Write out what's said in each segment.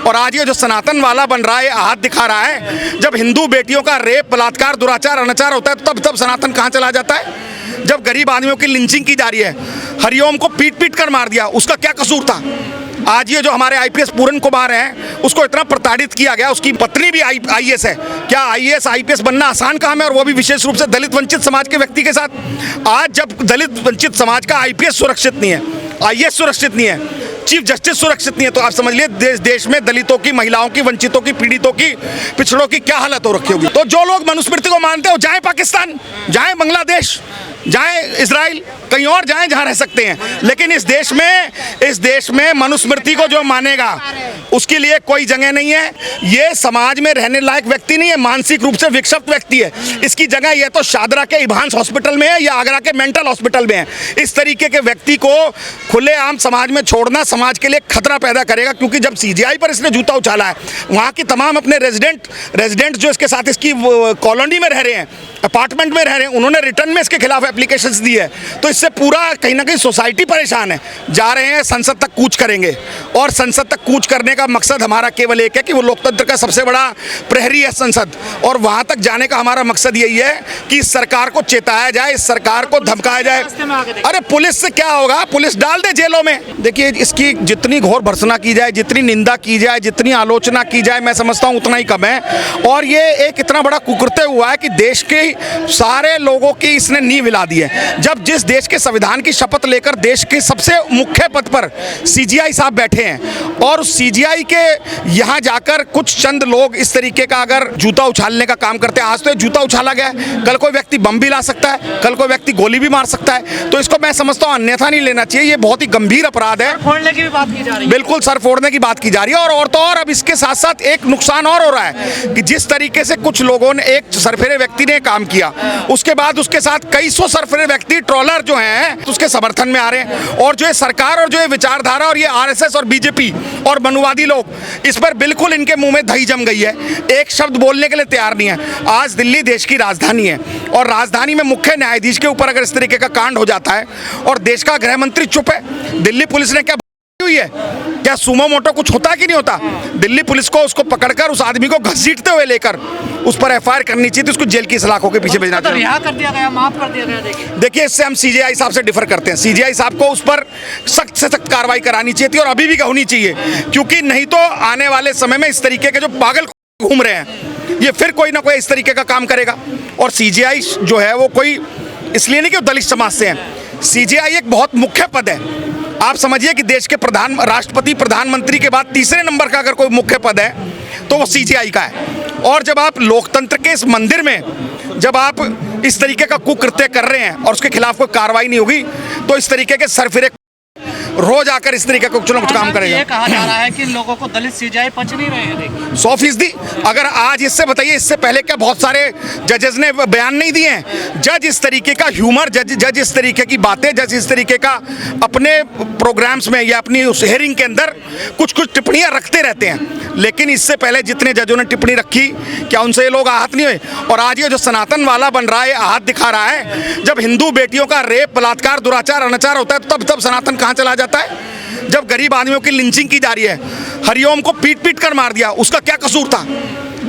और आज ये जो सनातन वाला बन रहा है, हाथ दिखा रहा है। जब हिंदू बेटियों का रेप, बलात्कार, दुराचार, अनाचार होता है तो तब सनातन कहाँ चला जाता है। जब गरीब आदमियों की लिंचिंग की जा रही है, हरिओम को पीट पीट कर मार दिया, उसका क्या कसूर था। आज ये जो हमारे आईपीएस पूरन कुमार हैं, उसको इतना प्रताड़ित किया गया, उसकी पत्नी भी आईएएस है। क्या आईएएस आईपीएस बनना आसान काम है, और वो भी विशेष रूप से दलित वंचित समाज के व्यक्ति के साथ। आज जब दलित वंचित समाज का आईपीएस सुरक्षित नहीं है, आईएएस सुरक्षित नहीं है, चीफ जस्टिस सुरक्षित नहीं है, तो आप समझ लिए देश में दलितों की, महिलाओं की, वंचितों की, पीड़ितों की, पिछड़ों की क्या हालत हो रखी होगी। तो जो लोग मनुस्मृति को मानते हो, जाए पाकिस्तान, जाए बांग्लादेश, जाए इजराइल, कहीं और जाए जहां रह सकते हैं, लेकिन इस देश में मनुस्मृति को जो मानेगा उसके लिए कोई जगह नहीं है। ये समाज में रहने लायक व्यक्ति नहीं है, मानसिक रूप से विक्षिप्त व्यक्ति है। इसकी जगह ये तो शादरा के इभांस हॉस्पिटल में है या आगरा के मेंटल हॉस्पिटल में है। इस तरीके के व्यक्ति को खुलेआम समाज में छोड़ना समाज के लिए खतरा पैदा करेगा, क्योंकि जब सीजीआई पर इसने जूता उछाला है, वहाँ की तमाम अपने रेजिडेंट जो इसके साथ इसकी कॉलोनी में रह रहे हैं, अपार्टमेंट में रह रहे हैं, उन्होंने रिटर्न में इसके खिलाफ एप्लीकेशंस दी है। तो इससे पूरा कहीं ना कहीं सोसाइटी परेशान है। जा रहे हैं, संसद तक कूच करेंगे, और संसद तक कूच करने का मकसद हमारा केवल एक है कि वो लोकतंत्र का सबसे बड़ा प्रहरी है संसद, और वहाँ तक जाने का हमारा मकसद यही है कि इस सरकार को चेताया जाए, इस सरकार को धमकाया जाए। अरे पुलिस से क्या होगा, पुलिस डाल दे जेलों में। देखिए, इसकी जितनी घोर भर्त्सना की जाए, जितनी निंदा की जाए, जितनी आलोचना की जाए, मैं समझता हूँ उतना ही कम है। और ये एक इतना बड़ा कुकृत्य हुआ है कि देश के सारे लोगों की इसने नींव हिला दी है। जब जिस देश के संविधान की शपथ लेकर देश के सबसे मुख्य पद पर सीजीआई साहब बैठे हैं, और सीजीआई के यहाँ जाकर कुछ चंद लोग इस तरीके का अगर जूता उछालने का काम करते हैं, आज तो जूता उछाला गया है, कल कोई व्यक्ति बम भी ला सकता है, कल कोई व्यक्ति गोली भी मार सकता है। तो इसको मैं समझता हूँ अन्यथा नहीं लेना चाहिए, ये बहुत ही गंभीर अपराध है। फोड़ने की भी बात की जा रही है। बिल्कुल, सर फोड़ने की बात की जा रही है। और तो और अब इसके साथ साथ एक नुकसान और हो रहा है कि जिस तरीके से कुछ लोगों ने, एक सरफेरे व्यक्ति ने काम किया, उसके बाद उसके साथ कई सौ सरफेरे व्यक्ति, ट्रोलर जो हैं, उसके समर्थन में आ रहे हैं। और जो ये सरकार और जो ये विचारधारा और ये आरएसएस और बीजेपी और मनुवादी लोग, इस पर बिल्कुल इनके मुंह में दही जम गई है, एक शब्द बोलने के लिए तैयार नहीं है। आज दिल्ली देश की राजधानी है, और राजधानी में मुख्य न्यायाधीश के ऊपर अगर इस तरीके का कांड हो जाता है और देश का गृह मंत्री चुप है, दिल्ली पुलिस ने क्या हुई है, क्या सुमो मोटो कुछ होता कि नहीं होता। दिल्ली पुलिस को उसको पकड़कर उस आदमी को घसीटते हुए लेकर उस पर एफआईआर करनी चाहिए थी, उसको जेल की सलाखों के पीछे भेजना चाहिए। रिहा कर दिया गया, माफ कर दिया गया। देखिए, इससे हम सीजीआई साहब से डिफर करते हैं। सीजीआई साहब को उस पर सख्त से सख्त कार्रवाई करानी चाहिए थी, और अभी भी होनी चाहिए, क्योंकि नहीं तो आने वाले समय में इस तरीके के जो पागल घूम रहे हैं, ये फिर कोई ना कोई इस तरीके का काम करेगा। और सीजीआई जो है वो कोई इसलिए नहीं कि वो दलित समाज से है, सीजीआई एक बहुत मुख्य पद है। आप समझिए कि देश के राष्ट्रपति, प्रधानमंत्री के बाद तीसरे नंबर का अगर कोई मुख्य पद है तो वो सीजीआई का है। और जब आप लोकतंत्र के इस मंदिर में जब आप इस तरीके का कुकृत्य कर रहे हैं और उसके खिलाफ कोई कार्रवाई नहीं होगी, तो इस तरीके के सरफिरे रोज आकर इस तरीके का कुछ ना कुछ काम करेगा। ये कहा जा रहा है कि लोगों को दलित सीजीआई पच नहीं रहे हैं। 100%। अगर आज इससे बताइए, इससे पहले क्या बहुत सारे जजेस ने बयान नहीं दिए हैं। जज इस तरीके का ह्यूमर, जज इस तरीके की बातें, जज इस तरीके का अपने प्रोग्राम्स में या अपनी उस हेयरिंग के अंदर कुछ टिप्पणियां रखते रहते हैं। लेकिन इससे पहले जितने जजों ने टिप्पणी रखी, क्या उनसे ये लोग आहत नहीं हुए। और आज ये जो सनातन वाला बन रहा है, आहत दिखा रहा है। जब हिंदू बेटियों का रेप, बलात्कार, दुराचार, अनाचार होता है तो तब सनातन कहाँ चला जाता है। जब गरीब आदमियों की लिंचिंग की जा रही है, हरिओम को पीट पीट कर मार दिया, उसका क्या कसूर था।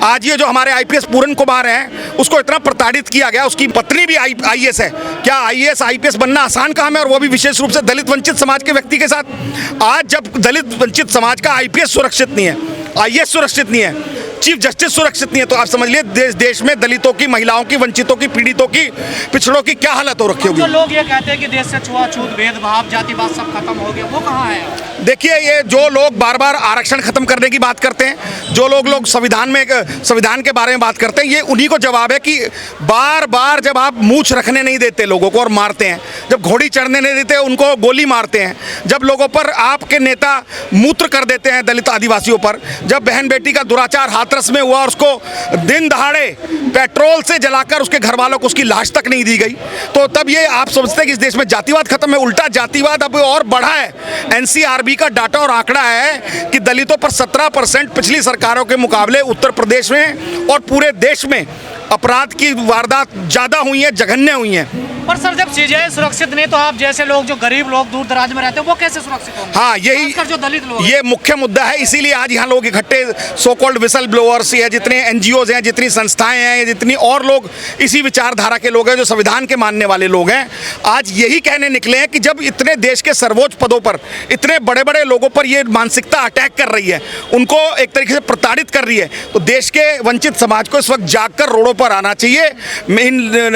आज ये जो हमारे आईपीएस पूरन कुमार हैं, उसको इतना प्रताड़ित किया गया, उसकी पत्नी भी आईएएस है। क्या आईएएस आईपीएस बनना आसान काम है, और वो भी विशेष रूप से दलित वंचित समाज के व्यक्ति के साथ। आज जब दलित वंचित समाज का आईपीएस सुरक्षित नहीं है, आईएएस सुरक्षित नहीं है, चीफ जस्टिस सुरक्षित नहीं है, तो आप समझ लिए देश में दलितों की, महिलाओं की, वंचितों की, पीड़ितों की, पिछड़ों की क्या हालत हो रखी होगी। जो लोग ये कहते हैं कि देश से छुआछूत, भेदभाव, जातिवाद सब खत्म हो गया, वो कहाँ है। देखिए, ये जो लोग बार बार आरक्षण खत्म करने की बात करते हैं, जो लोग संविधान के बारे में बात करते हैं, ये उन्हीं को जवाब है कि बार बार जब आप मूछ रखने नहीं देते लोगों को और मारते हैं, जब घोड़ी चढ़ने नहीं देते उनको गोली मारते हैं, जब लोगों पर आपके नेता मूत्र कर देते हैं, दलित आदिवासियों पर, जब बहन बेटी का दुराचार हाथरस में हुआ और उसको दिन दहाड़े पेट्रोल से जलाकर उसके घर वालों को उसकी लाश तक नहीं दी गई, तो तब ये आप समझते हैं कि इस देश में जातिवाद खत्म है। उल्टा जातिवाद अब और बढ़ा है। एनसीआरबी का डाटा और आंकड़ा है कि दलितों पर 17% पिछली सरकारों के मुकाबले उत्तर प्रदेश में और पूरे देश में अपराध की वारदात ज़्यादा हुई है, जघन्य हुई हैं। पर सर जब सीजेआई सुरक्षित नहीं तो आप जैसे लोग जो गरीब लोग दूर दराज में रहते हैं वो कैसे सुरक्षित होंगे? हाँ, यही खासकर जो दलित लोग ये मुख्य मुद्दा है। इसीलिए आज यहाँ लोग इकट्ठे, सो कॉल्ड विसल ब्लोअर्स या जितने एनजीओज हैं, जितनी संस्थाएं हैं, जितनी और लोग इसी विचारधारा के लोग हैं, जो संविधान के मानने वाले लोग हैं, आज यही कहने निकले हैं कि जब इतने देश के सर्वोच्च पदों पर इतने बड़े बड़े लोगों पर ये मानसिकता अटैक कर रही है, उनको एक तरीके से प्रताड़ित कर रही है, तो देश के वंचित समाज को इस वक्त जागकर रोडों पर आना चाहिए,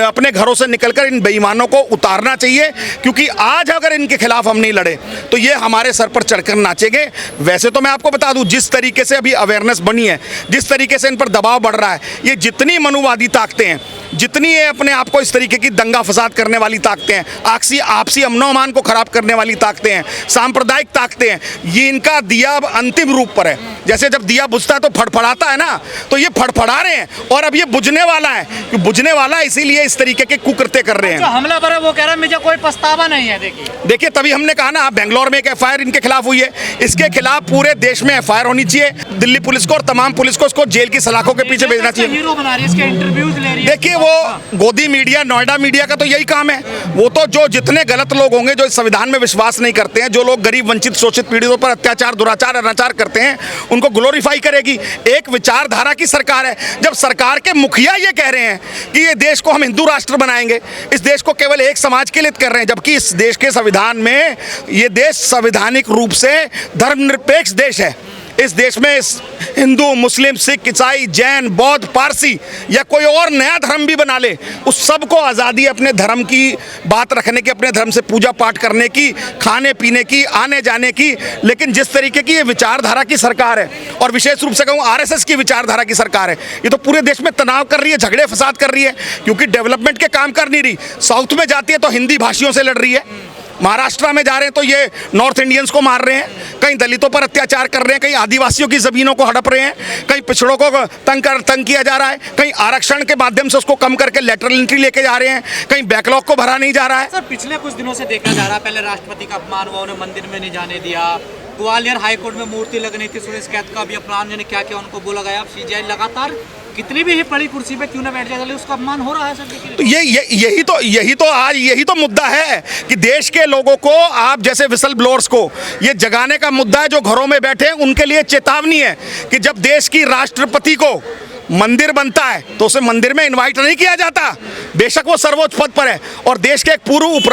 अपने घरों से निकलकर इन बेईमानों को उतारना चाहिए, क्योंकि आज अगर इनके खिलाफ हम नहीं लड़े तो ये हमारे सर पर चढ़कर नाचेंगे। वैसे तो मैं आपको बता दूं, जिस तरीके से अभी अवेयरनेस बनी है, जिस तरीके से इन पर दबाव बढ़ रहा है, ये जितनी मनुवादी ताकतें हैं, जितनी ये अपने आप को इस तरीके की दंगा फसाद करने वाली ताकतें हैं, आपसी अमनो अमान को खराब करने वाली ताकतें हैं, सांप्रदायिक ताकतें हैं, ये इनका दिया अब अंतिम रूप पर है। जैसे जब दिया बुझता है तो फड़फड़ाता है ना, तो ये फड़फड़ा रहे हैं और अब ये बुझने वाला है, बुझने वाला है, इसीलिए इस तरीके के कुकृत्य कर रहे हैं। जो हमलावर है वो कह रहा है मुझे कोई पछतावा नहीं है। देखिए तभी हमने कहा ना, बेंगलोर में एक एफआईआर इनके खिलाफ हुई है, इसके खिलाफ पूरे देश में एफआईआर होनी चाहिए। दिल्ली पुलिस को और तमाम पुलिस को इसको जेल की सलाखों के पीछे भेजना चाहिए। हीरो बना रही है, इसके इंटरव्यूज ले रही है। देखिए, वो गोदी मीडिया, नोएडा मीडिया का तो यही काम है। वो तो जो जितने गलत लोग होंगे, जो इस संविधान में विश्वास नहीं करते हैं, जो लोग गरीब, वंचित, शोषित पीड़ितों पर अत्याचार, दुराचार, अनाचार करते हैं, उनको ग्लोरीफाई करेगी। एक विचारधारा की सरकार है। जब सरकार के मुखिया ये कह रहे हैं कि ये देश को हम हिंदू राष्ट्र बनाएंगे, इस देश को केवल एक समाज के लिए कर रहे हैं, जबकि इस देश के संविधान में ये देश संवैधानिक रूप से धर्मनिरपेक्ष देश है। इस देश में हिंदू, मुस्लिम, सिख, ईसाई, जैन, बौद्ध, पारसी या कोई और नया धर्म भी बना ले, उस सबको आज़ादी अपने धर्म की बात रखने की, अपने धर्म से पूजा पाठ करने की, खाने पीने की, आने जाने की। लेकिन जिस तरीके की ये विचारधारा की सरकार है, और विशेष रूप से कहूँ आरएसएस की विचारधारा की सरकार है, ये तो पूरे देश में तनाव कर रही है, झगड़े फसाद कर रही है, क्योंकि डेवलपमेंट के काम कर नहीं रही। साउथ में जाती है तो हिंदी भाषियों से लड़ रही है, महाराष्ट्र में जा रहे हैं तो ये नॉर्थ इंडियंस को मार रहे हैं, कहीं दलितों पर अत्याचार कर रहे हैं, कहीं आदिवासियों की ज़मीनों को हड़प रहे हैं, कहीं पिछड़ों को तंग किया जा रहा है, कहीं आरक्षण के माध्यम से उसको कम करके लेटरल एंट्री लेके जा रहे हैं, कहीं बैकलॉग को भरा नहीं जा रहा है। सर पिछले कुछ दिनों से देखा जा रहा है, पहले राष्ट्रपति का अपमान हुआ, उन्हें मंदिर में नहीं जाने दिया, ग्वालियर हाईकोर्ट में मूर्ति लगनी थी, सुरेश कैद का भी अपमान, ने क्या क्या उनको बोला गया। अब सीजेआई लगातार कितनी भी बड़ी कुर्सी पे क्यों ना बैठ जाए, उसका अपमान हो रहा है सर। तो यही तो मुद्दा है कि देश के लोगों को, आप जैसे विसल ब्लोअर्स को ये जगाने का मुद्दा है, जो घरों में बैठे हैं उनके लिए चेतावनी है कि जब देश की राष्ट्रपति को मंदिर बनता है तो उसे मंदिर में इनवाइट नहीं किया जाता, बेशक वो सर्वोच्च पद पर है। और देश के एक पूर्व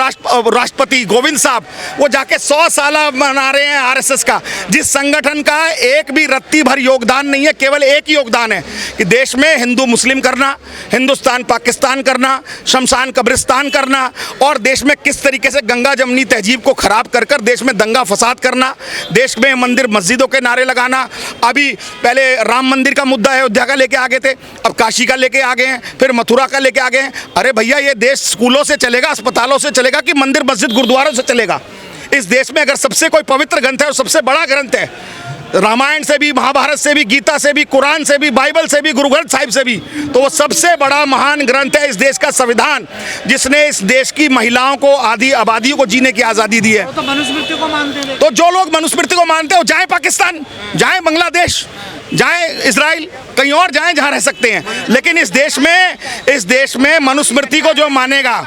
राष्ट्रपति गोविंद साहब, वो जाके 100 साल मना रहे हैं आरएसएस का, जिस संगठन का एक भी रत्ती भर योगदान नहीं है, केवल एक ही योगदान है कि देश में हिंदू मुस्लिम करना, हिंदुस्तान पाकिस्तान करना, शमशान कब्रिस्तान करना, और देश में किस तरीके से गंगा जमनी तहजीब को खराब कर कर देश में दंगा फसाद करना, देश में मंदिर मस्जिदों के नारे लगाना। अभी पहले राम मंदिर का मुद्दा अयोध्या का लेके आगे थे, अब काशी का लेके आ गए हैं, फिर मथुरा का लेके आ गए हैं। अरे भैया, ये देश स्कूलों से चलेगा, अस्पतालों से चलेगा कि मंदिर मस्जिद गुरुद्वारों से चलेगा? इस देश में अगर सबसे कोई पवित्र ग्रंथ है और सबसे बड़ा ग्रंथ है, रामायण से भी, महाभारत से भी, गीता से भी, कुरान से भी, बाइबल से भी, गुरु ग्रंथ साहिब से भी, तो वो सबसे बड़ा महान ग्रंथ है इस देश का संविधान, जिसने इस देश की महिलाओं को, आधी आबादियों को जीने की आज़ादी दी है। तो मनुस्मृति को मानते हैं, तो जो लोग मनुस्मृति को मानते हो, जाए पाकिस्तान, जाए बांग्लादेश, जाए इजराइल, कहीं और जाएं जहां रह सकते हैं, लेकिन इस देश में मनुस्मृति को जो मानेगा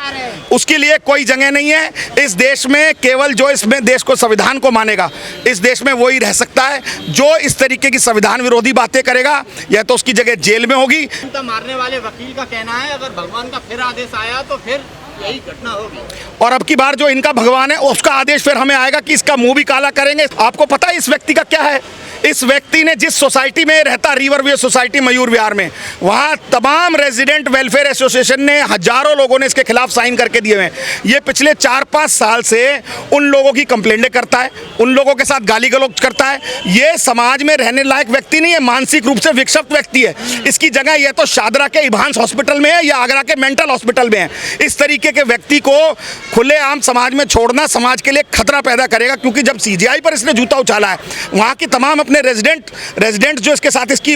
उसके लिए कोई जगह नहीं है। इस देश में केवल जो इसमें देश को, संविधान को मानेगा, इस देश में वही रह सकता है। जो इस तरीके की संविधान विरोधी बातें करेगा, यह तो उसकी जगह जेल में होगी। मारने वाले वकील का कहना है अगर भगवान का फिर आदेश आया तो फिर यही घटना होगी, और अब की बार जो इनका भगवान है उसका आदेश फिर हमें आएगा कि इसका मुंह भी काला करेंगे। आपको पता है इस व्यक्ति का क्या है? इस व्यक्ति ने जिस सोसाइटी में रहता, river view society Mayur Vihar में, वहाँ तमाम रेजिडेंट वेलफेयर एसोसिएशन ने, हजारों लोगों ने इसके खिलाफ साइन करके दिए हुए हैं। ये पिछले 4-5 साल से उन लोगों की कंप्लेंटें करता है, उन लोगों के साथ गाली गलौज करता है। ये समाज में रहने लायक व्यक्ति नहीं है, मानसिक रूप से विक्षिप्त व्यक्ति है। इसकी जगह यह तो शादरा के इभांस हॉस्पिटल में है या आगरा के मेंटल हॉस्पिटल में है। इस तरीके के व्यक्ति को खुलेआम समाज में छोड़ना समाज के लिए खतरा पैदा करेगा, क्योंकि जब सीजेआई पर इसने जूता उछाला है, वहाँ की तमाम अपने रेजिडेंट जो इसके साथ इसकी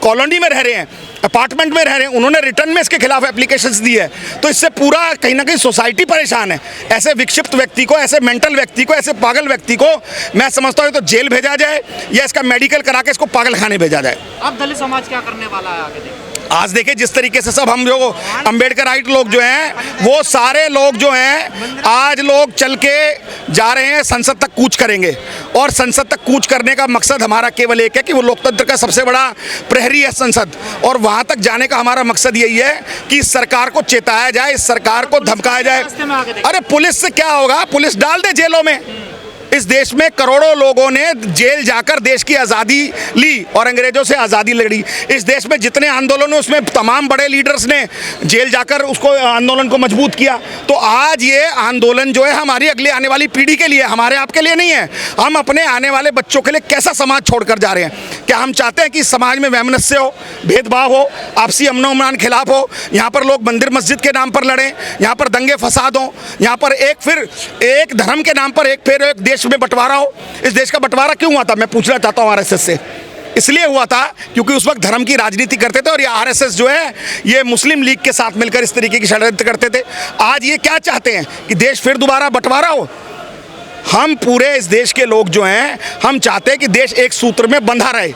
कॉलोनी में रह रहे हैं, अपार्टमेंट में रह रहे हैं, उन्होंने रिटर्न में इसके खिलाफ एप्लीकेशंस दी है। तो इससे पूरा कहीं ना कहीं सोसाइटी परेशान है। ऐसे विक्षिप्त व्यक्ति को, ऐसे मेंटल व्यक्ति को, ऐसे पागल व्यक्ति को मैं समझता हूँ तो जेल भेजा जाए या इसका मेडिकल करा के इसको पागल खाने भेजा जाए। अब दलित समाज क्या करने वाला है आगे? आज देखिए जिस तरीके से सब हम जो अम्बेडकराइट लोग जो हैं वो सारे लोग जो हैं आज लोग चल के जा रहे हैं, संसद तक कूच करेंगे। और संसद तक कूच करने का मकसद हमारा केवल एक है कि वो लोकतंत्र का सबसे बड़ा प्रहरी है संसद, और वहाँ तक जाने का हमारा मकसद यही है कि इस सरकार को चेताया जाए, इस सरकार को धमकाया जाए। अरे पुलिस से क्या होगा, पुलिस डाल दे जेलों में। इस देश में करोड़ों लोगों ने जेल जाकर देश की आज़ादी ली और अंग्रेजों से आज़ादी लड़ी। इस देश में जितने आंदोलन, उसमें तमाम बड़े लीडर्स ने जेल जाकर उसको आंदोलन को मजबूत किया। तो आज ये आंदोलन जो है हमारी अगली आने वाली पीढ़ी के लिए, हमारे आपके लिए नहीं है। हम अपने आने वाले बच्चों के लिए कैसा समाज छोड़कर जा रहे हैं। क्या हम चाहते हैं कि समाज में वैमनस्य हो, भेदभाव हो, आपसी अमन खिलाफ हो, यहाँ पर लोग मंदिर मस्जिद के नाम पर लड़ें, यहाँ पर दंगे फसाद हो, यहाँ पर एक धर्म के नाम पर एक देश में बंटवारा हो। इस देश का बंटवारा क्यों हुआ था, मैं पूछना चाहता हूँ आरएसएस से। इसलिए हुआ था क्योंकि उस वक्त धर्म की राजनीति करते थे और ये आरएसएस जो है ये मुस्लिम लीग के साथ मिलकर इस तरीके की षड्यंत्र करते थे। आज ये क्या चाहते हैं कि देश फिर दोबारा बंटवारा हो। हम पूरे इस देश के लोग जो हैं हम चाहते हैं कि देश एक सूत्र में बंधा रहे।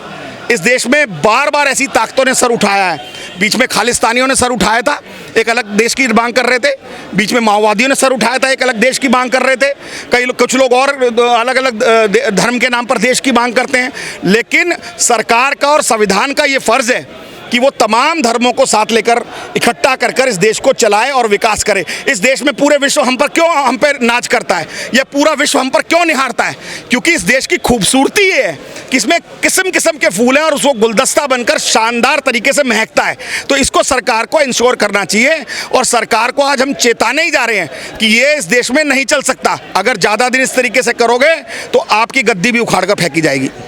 इस देश में बार बार ऐसी ताकतों ने सर उठाया है। बीच में खालिस्तानियों ने सर उठाया था, एक अलग देश की मांग कर रहे थे। बीच में माओवादियों ने सर उठाया था, एक अलग देश की मांग कर रहे थे। कुछ लोग और अलग अलग धर्म के नाम पर देश की मांग करते हैं। लेकिन सरकार का और संविधान का ये फर्ज है कि वो तमाम धर्मों को साथ लेकर इकट्ठा कर इस देश को चलाए और विकास करे। इस देश में पूरे विश्व हम पर नाच करता है, या पूरा विश्व हम पर क्यों निहारता है? क्योंकि इस देश की खूबसूरती ये है कि इसमें किस्म किस्म के फूल हैं और उसको गुलदस्ता बनकर शानदार तरीके से महकता है। तो इसको सरकार को इंश्योर करना चाहिए, और सरकार को आज हम चेताने ही जा रहे हैं कि ये इस देश में नहीं चल सकता। अगर ज़्यादा दिन इस तरीके से करोगे तो आपकी गद्दी भी उखाड़ कर फेंकी जाएगी।